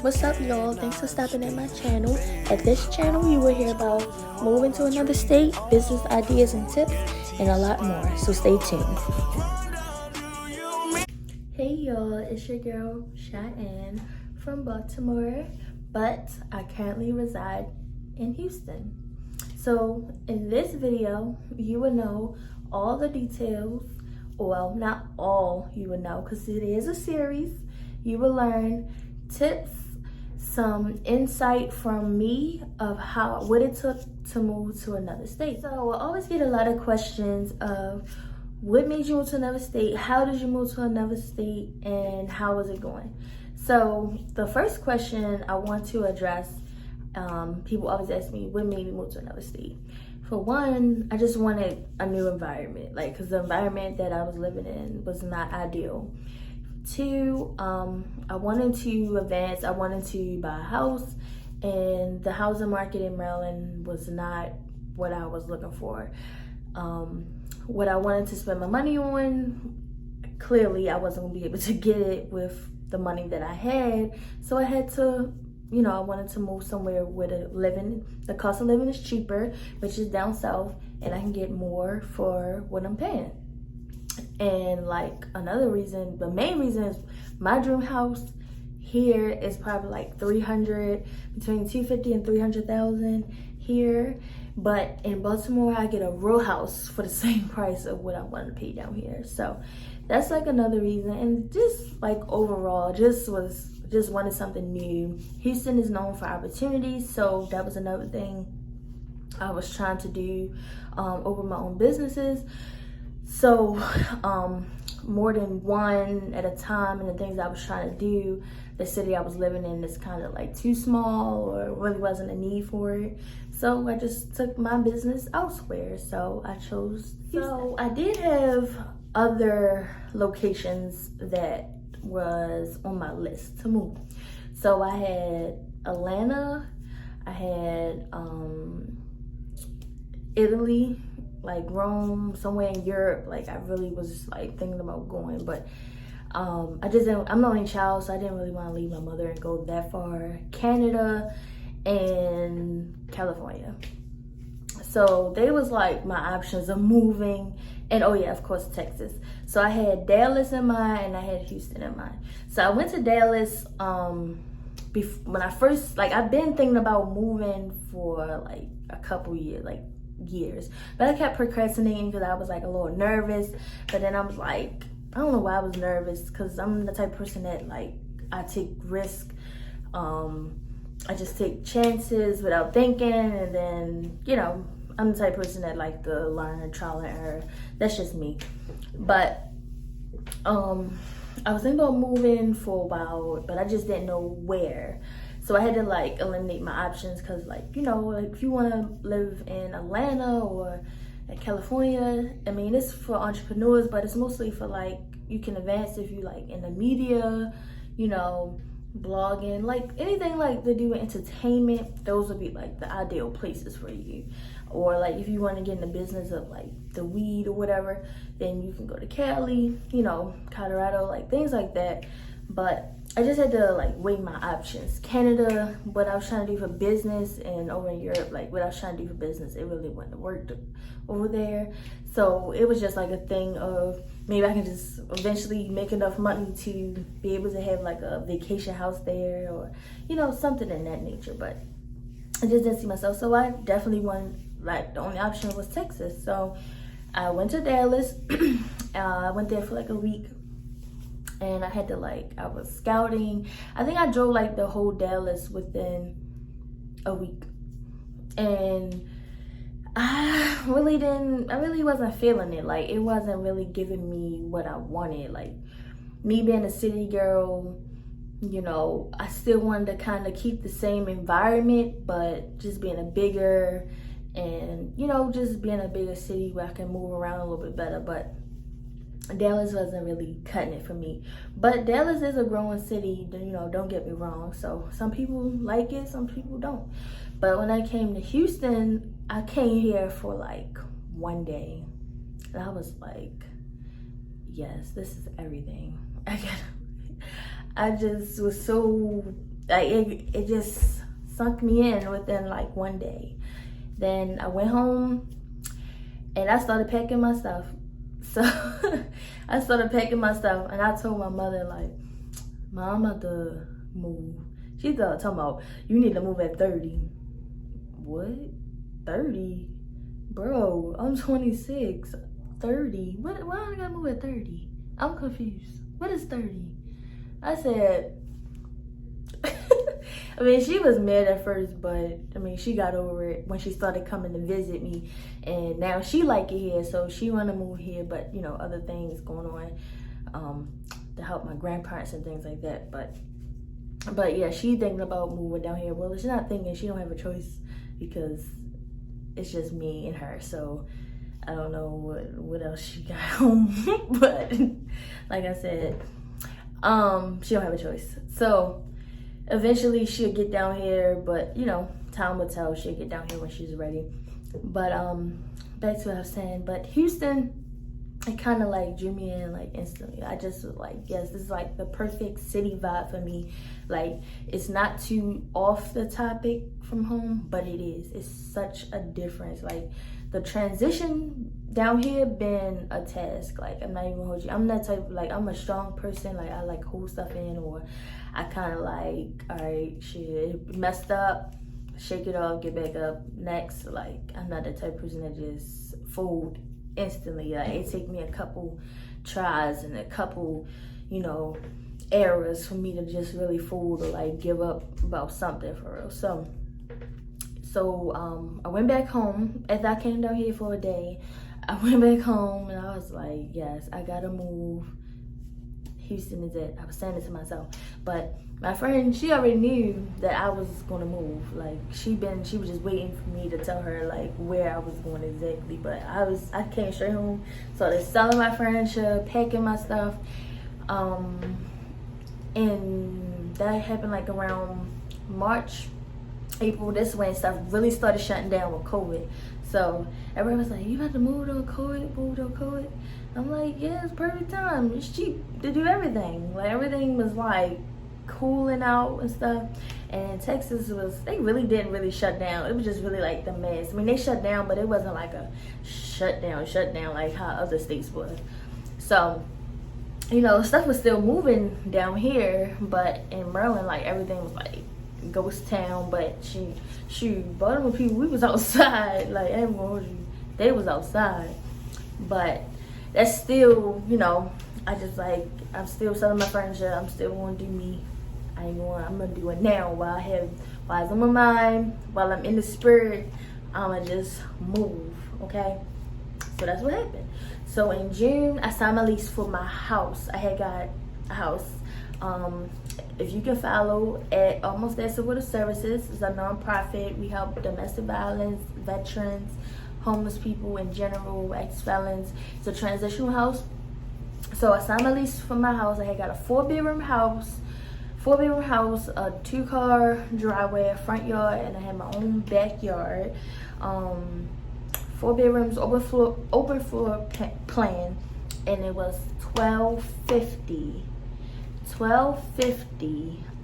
What's up, y'all? Thanks for stopping at my channel. At this channel, you will hear about moving to another state, business ideas and tips, and a lot more. So stay tuned. Hey, y'all. It's your girl, Cheyenne from Baltimore, but I currently reside in Houston. So in this video, you will know all the details. Well, not all you will know, because it is a series. You will learn tips, some insight from me of what it took to move to another state. So I always get a lot of questions of what made you move to another state, how did you move to another state, and how was it going? So the first question I want to address, people always ask me, what made me move to another state? For one, I just wanted a new environment, because the environment that I was living in was not ideal. Two, I wanted to advance. I wanted to buy a house, and the housing market in Maryland was not what I was looking for. What I wanted to spend my money on, clearly I wasn't gonna be able to get it with the money that I had. So I had to, I wanted to move somewhere where the cost of living is cheaper, which is down south, and I can get more for what I'm paying. And another reason, the main reason, is my dream house here is probably between 250 and 300,000 here. But in Baltimore, I get a real house for the same price of what I want to pay down here. So that's another reason. And just overall, just wanted something new. Houston is known for opportunities, so that was another thing I was trying to do, open my own businesses. So more than one at a time, and the things I was trying to do, the city I was living in is kind of too small, or really wasn't a need for it. So I just took my business elsewhere. So I chose Houston. So I did have other locations that was on my list to move. So I had Atlanta, I had Italy, Rome, somewhere in Europe. I really was thinking about going, but I'm the only child, so I didn't really want to leave my mother and go that far. Canada and California. So they was my options of moving. And oh yeah, of course, Texas. So I had Dallas in mind, and I had Houston in mind. So I went to Dallas when I first, I've been thinking about moving for a couple years. But I kept procrastinating because I was a little nervous. But then I was I don't know why I was nervous, because I'm the type of person that I take risks. I just take chances without thinking, and then, I'm the type of person that to learn, trial and error. That's just me. But I was thinking about moving for a while, but I just didn't know where. So I had to eliminate my options, because if you want to live in Atlanta or in California, I mean, it's for entrepreneurs, but it's mostly for you can advance if you in the media, blogging, anything to do with entertainment. Those would be the ideal places for you. Or if you want to get in the business of the weed or whatever, then you can go to Cali, Colorado, things like that. But I just had to weigh my options. Canada, what I was trying to do for business, and over in Europe, what I was trying to do for business, it really wouldn't have worked over there. So it was just a thing of maybe I can just eventually make enough money to be able to have a vacation house there, or something in that nature. But I just didn't see myself. So I definitely wanted, the only option was Texas. So I went to Dallas. I went there for a week. And I had to I was scouting. I think I drove the whole Dallas within a week. And I really wasn't feeling it. It wasn't really giving me what I wanted. Me being a city girl, I still wanted to kind of keep the same environment, but just being a bigger, and, just being a bigger city where I can move around a little bit better. But Dallas wasn't really cutting it for me. But Dallas is a growing city, don't get me wrong. So some people like it, some people don't. But when I came to Houston, I came here for 1 day. And I was yes, this is everything. I just was so Like it just sunk me in within like one day. Then I went home and I started packing my stuff. So I started packing my stuff, and I told my mother, like, Mom, I'm about to move. She started talking about, you need to move at 30. What? 30? Bro, I'm 26. 30? Why do I gotta move at 30? I'm confused. What is 30? I said, I mean, she was mad at first, but I mean, she got over it when she started coming to visit me, and now she like it here, so she want to move here. But you know, other things going on to help my grandparents and things like that. But yeah, she thinking about moving down here. Well, she's not thinking; she don't have a choice because it's just me and her. So I don't know what else she got home, but like I said, she don't have a choice. So eventually she'll get down here, but you know, time will tell. She'll get down here when she's ready. But back to what I was saying. But Houston, it kind of like drew me in like instantly. I just was like, yes, this is like the perfect city vibe for me. Like, it's not too off the topic from home, but it is. It's such a difference. Like, the transition down here been a task. Like, I'm not even gonna hold you. I'm that type of, like, I'm a strong person. Like, I like hold stuff in, or I kind of like, all right, shit, messed up, shake it off, get back up, next. Like, I'm not the type of person that just fold instantly. Like, it take me a couple tries and a couple, you know, errors for me to just really fold or like give up about something for real. So I went back home. As I came down here for a day, I went back home and I was like, yes, I gotta move. Houston is it. I was saying it to myself. But my friend, she already knew that I was gonna move. Like, she was just waiting for me to tell her like where I was going exactly. But I came straight home, started selling my furniture, packing my stuff. And that happened like around March, April. This when stuff really started shutting down with COVID. So everyone was like, you about to move to COVID? I'm like, yeah, it's perfect time. It's cheap to do everything. Like, everything was like cooling out and stuff. And Texas they really didn't really shut down. It was just really like the mess. I mean, they shut down, but it wasn't like a shut down like how other states was. So, you know, stuff was still moving down here, but in Maryland, like, everything was like ghost town. But Baltimore people, we was outside. Like, everyone, they was outside. But that's still, you know, I'm still selling my furniture. I'm still gonna do me. I'm gonna do it now while I'm in my mind, while I'm in the spirit. I'ma just move, okay? So that's what happened. So in June, I signed my lease for my house. I had got a house. If you can follow at Almost There Civil Services, it's a nonprofit. We help domestic violence, veterans, homeless people in general, ex-felons. It's a transitional house. So I signed my lease for my house. I had got a four-bedroom house, a 2-car driveway, a front yard, and I had my own backyard. 4 bedrooms, open floor plan, and it was $12.50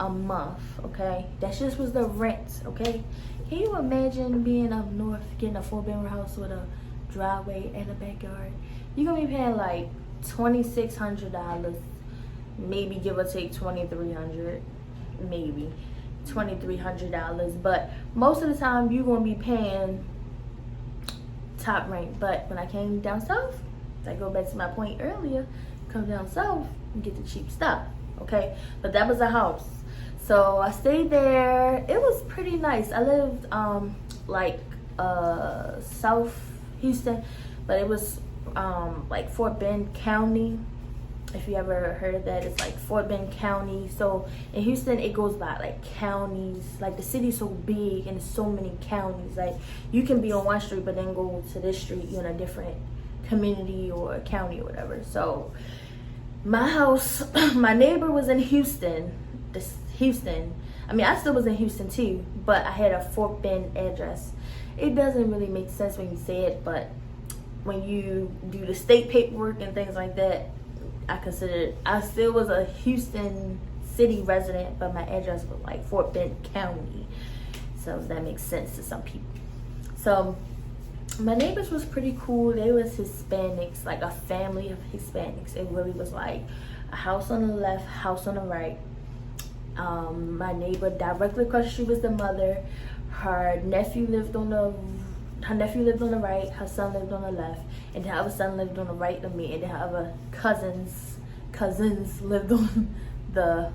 a month. Okay, that just was the rent. Okay, can you imagine being up north getting a 4-bedroom house with a driveway and a backyard? You're gonna be paying like $2,600, maybe give or take $2,300, maybe $2,300. But most of the time you're gonna be paying top rank. But when I came down south, I go back to my point earlier, come down south and get the cheap stuff. Okay, but that was a house. So I stayed there. It was pretty nice. I lived South Houston, but it was like Fort Bend County. If you ever heard of that, it's like Fort Bend County. So in Houston, it goes by like counties. Like, the city's so big and there's so many counties. Like, you can be on one street, but then go to this street, you're in a different community or county or whatever. So my house, my neighbor was in Houston. I mean, I still was in Houston too, but I had a Fort Bend address. It doesn't really make sense when you say it, but when you do the state paperwork and things like that, I still was a Houston city resident, but my address was like Fort Bend County. So that makes sense to some people. So my neighbors was pretty cool. They was Hispanics, like a family of Hispanics. It really was like a house on the left, house on the right. My neighbor directly across the street was the mother. Her nephew lived on the right, her son lived on the left, and her other son lived on the right of me, and then her other cousins lived on the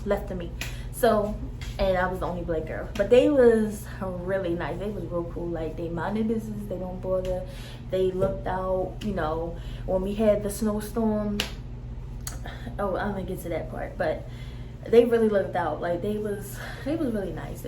left of me. So, and I was the only black girl. But they was really nice. They was real cool. Like, they minded business. They don't bother. They looked out, you know, when we had the snowstorm. Oh, I'm gonna get to that part. But they really looked out. Like, they was really nice.